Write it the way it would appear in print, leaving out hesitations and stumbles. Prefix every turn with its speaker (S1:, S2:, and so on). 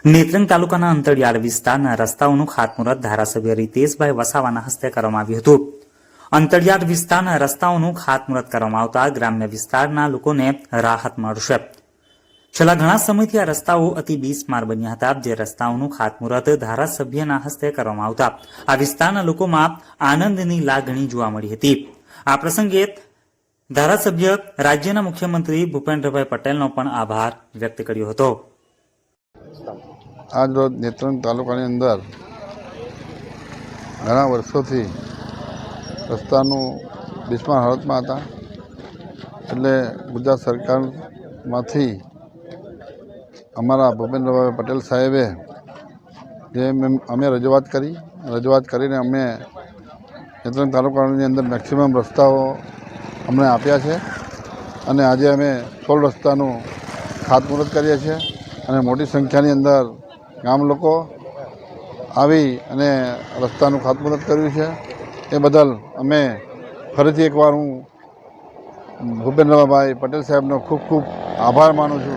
S1: નેત્રંગ તાલુકાના અંતરિયાળ વિસ્તારના રસ્તાઓનું ખાતમુહૂર્ત ધારાસભ્ય રીતેશભાઈ વસાવાના હસ્તે કરવામાં આવ્યું હતું. અંતરિયાળ વિસ્તારના રસ્તાઓનું ખાતમુહૂર્ત કરવામાં આવતા ગ્રામ્ય વિસ્તારના લોકોને રાહત મળશે. છેલ્લા ઘણા સમયથી આ રસ્તાઓ અતિ બિસ્માર બન્યા હતા, જે રસ્તાઓનું ખાતમુહૂર્ત ધારાસભ્યના હસ્તે કરવામાં આવતા આ વિસ્તારના લોકોમાં આનંદની લાગણી જોવા મળી હતી. આ પ્રસંગે ધારાસભ્ય રાજ્યના મુખ્યમંત્રી ભૂપેન્દ્રભાઈ પટેલનો પણ આભાર વ્યક્ત કર્યો હતો.
S2: આજ રોજ નેત્રંગ તાલુકાની અંદર ઘણા વર્ષોથી રસ્તાનું બિસ્માર હાલતમાં હતા. એટલે ગુજરાત સરકારમાંથી અમારા ભૂપેન્દ્રભાઈ પટેલ સાહેબે જે અમે રજૂઆત કરીને અમે નેત્રંગ તાલુકાની અંદર મેક્સિમમ રસ્તાઓ અમને આપ્યા છે અને આજે અમે 16 રસ્તાનું ખાતમુહૂર્ત કરીએ છીએ અને મોટી સંખ્યાની અંદર ગામ લોકો આવી અને રસ્તાનું ખાતમુહૂર્ત કર્યું છે. એ બદલ અમે ફરીથી એકવાર હું ભૂપેન્દ્રભાઈ પટેલ સાહેબનો ખૂબ ખૂબ આભાર માનું છું.